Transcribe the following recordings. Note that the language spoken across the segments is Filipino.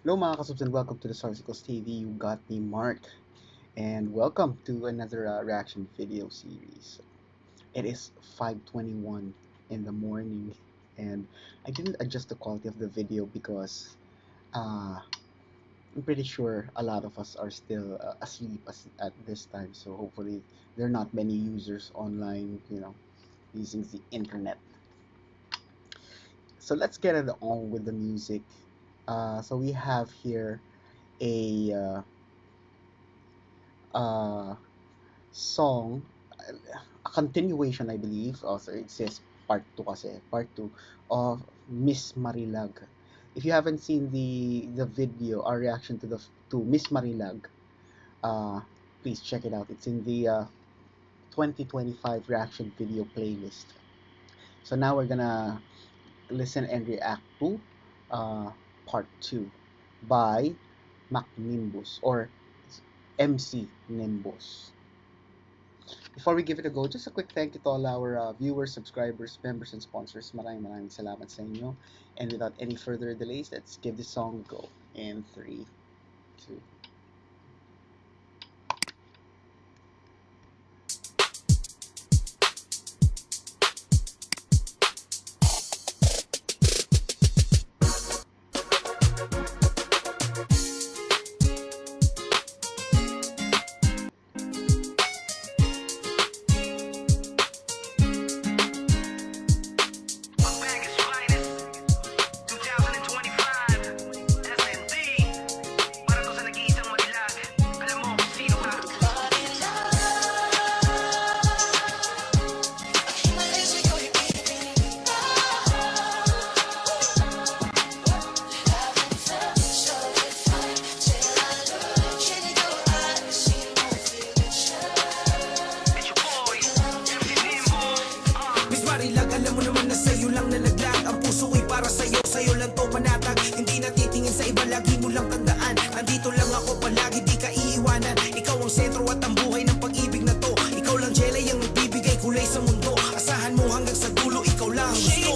Hello mga kasubs and welcome to the Sarsicles TV. You got me, Mark, and welcome to another reaction video series. It is 5:21 in the morning, and I didn't adjust the quality of the video because I'm pretty sure a lot of us are still asleep at this time. So hopefully there are not many users online, using the internet. So let's get it on with the music. So we have here a song, a continuation, I believe. Also, it says part 2 kasi, part 2 of Miss Marilag. If you haven't seen the video, our reaction to Miss Marilag, uh, please check it out. It's in the 2025 reaction video playlist. So now we're gonna listen and react to part 2 by Mac Nimbus or MC Nimbus. Before we give it a go, just a quick thank you to all our viewers, subscribers, members, and sponsors. Maraming salamat sa inyo. And without any further delays, let's give this song a go. In 3, 2. Marilag, alam mo naman na sa'yo lang nalaglag. Ang puso ko'y para sa'yo, sa'yo lang to panatag. Hindi natitingin sa iba, lagi mo lang tandaan. Nandito lang ako palagi, di ka iiwanan. Ikaw ang sentro at ang buhay ng pag-ibig na to. Ikaw lang, Jelay, ang nagbibigay kulay sa mundo. Asahan mo hanggang sa dulo, ikaw lang ang gusto.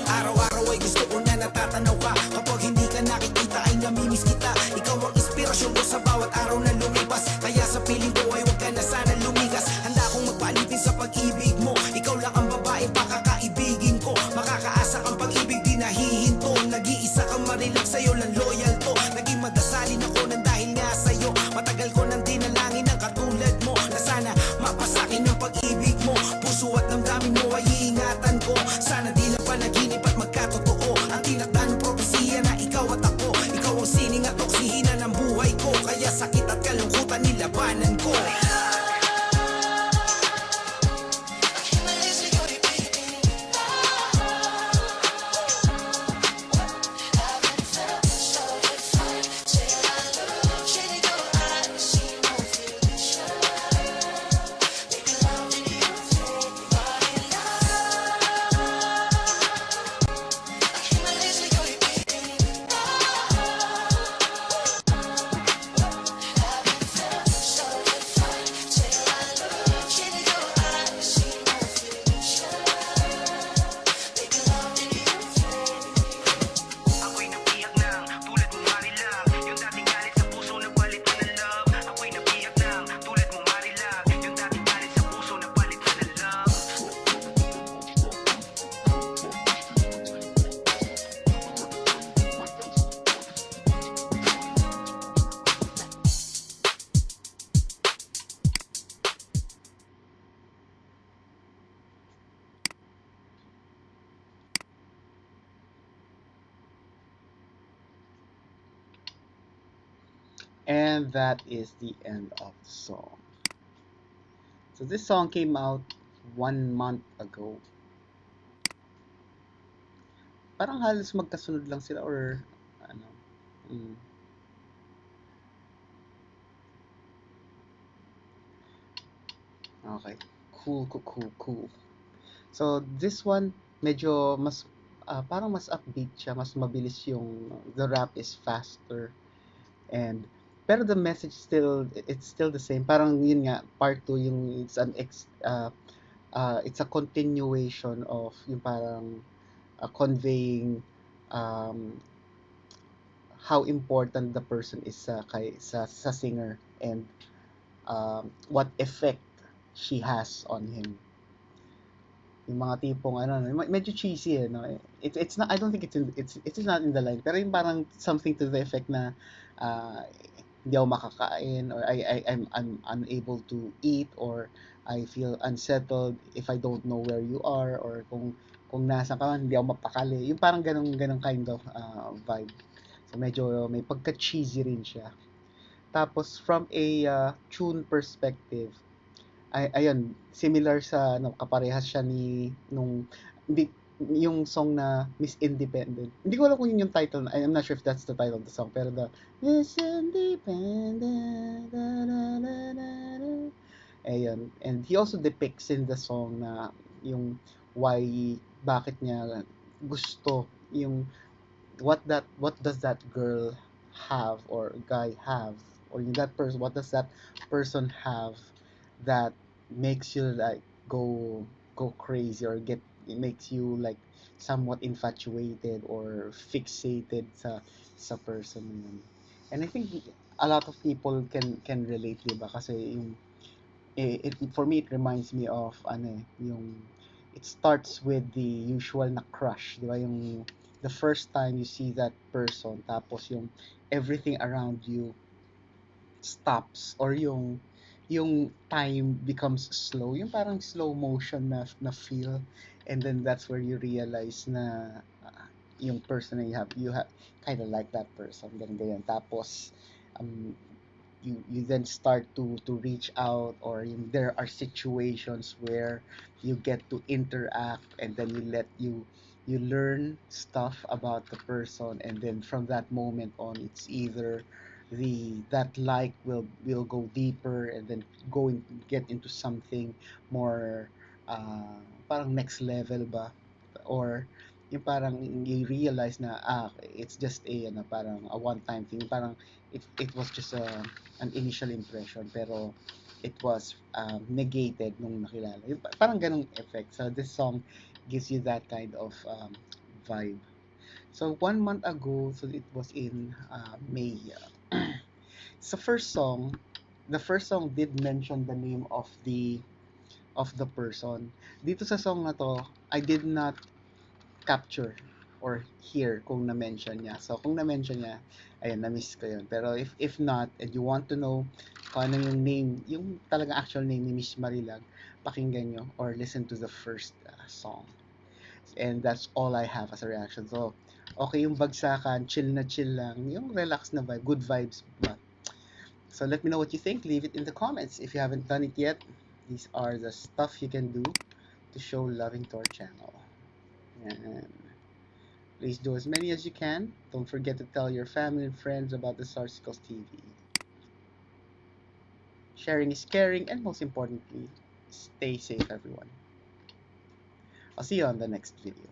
Araw-araw ay gusto ko na natatanaw ka. Kapag hindi ka nakikita ay namimiss kita. Ikaw ang inspirasyon ko sa bawat araw na lumipas. Kaya sa piling ko ay huwag ka na sana lumigas. Handa akong magpalitin sa pag-ibig mo. Ikaw lang ang babae pakakaibigin ko. Makakaasa kang pag-ibig di nahihinto. Nag-iisa kang Marilag, sa'yo lang loyal to. Naging magdasalin ako nang dahil nga sa'yo. Matagal ko nang dinalangin ang katulad mo. Na sana mapasakin ang pag-ibig mo. Puso at damdamin mo ay iingatan ko. Sana di lang panaginip at magkatotoo. Ang tinakdang propesiya na ikaw at ako. Ikaw ang sining at oksihina ng buhay ko. Kaya sakit at kalungkutan nilabanan ko. And that is the end of the song. So this song came out 1 month ago. Parang halos magkasunod lang sila or ano. Mm. Okay. Cool. So, this one, medyo mas, parang mas upbeat siya, mas mabilis yung, the rap is faster, and, pero the message still, it's still the same. Parang yun nga, part 2, yung, it's a continuation of, yung parang, conveying, um, how important the person is sa singer, and, what effect she has on him. Yung mga tipong ano, medyo cheesy eh, no? It's not, I don't think it's not in the line, pero yung parang something to the effect na, uh, hindi ako makakain, or I'm unable to eat, or I feel unsettled if I don't know where you are, or kung nasa ka man, hindi ako mapakali. Yung parang ganong kind of, vibe. So medyo may pagka-cheesy rin siya. Tapos from a, tune perspective, ayun, similar sa ano, kaparehas siya ni nung di, yung song na Miss Independent. Hindi ko alam kung yun yung title. I'm not sure if that's the title of the song, pero the Miss Independent, da, da, da, da, da. Ayun. And he also depicts in the song na yung why, bakit niya gusto yung, what does that girl have, or guy have, or yung that person, what does that person have that makes you like go crazy, or get, it makes you like somewhat infatuated or fixated sa person na yun. And I think a lot of people can relate, di ba? Kasi yung, for me, it reminds me of ano eh, yung, it starts with the usual na crush, di ba? Yung the first time you see that person, tapos yung everything around you stops, or yung time becomes slow, yung parang slow motion na feel, and then that's where you realize na, yung person na you have kind of like that person, ganyan, tapos, um, you then start to reach out, or there are situations where you get to interact, and then you learn stuff about the person, and then from that moment on, it's either that like will go deeper, and then get into something more, parang next level ba, or yung parang you realize na, it's just a ano, parang a one time thing, parang it was just an initial impression, pero it was, negated nung nakilala. Yung, parang ganong effect. So this song gives you that kind of, vibe. So 1 month ago, so it was in, May. So the first song did mention the name of the person. Dito sa song na to, I did not capture or hear kung na-mention niya. So, kung na-mention niya, ayun, na-miss ko yun. Pero if not, and you want to know kung ano yung name, yung talagang actual name ni Miss Marilag, pakinggan nyo or listen to the first, song. And that's all I have as a reaction. So, okay yung bagsakan, chill lang, yung relax na vibe, good vibes ba. So, let me know what you think. Leave it in the comments. If you haven't done it yet, these are the stuff you can do to show loving to our channel. And please do as many as you can. Don't forget to tell your family and friends about the Sarsicles TV. Sharing is caring, and most importantly, stay safe, everyone. I'll see you on the next video.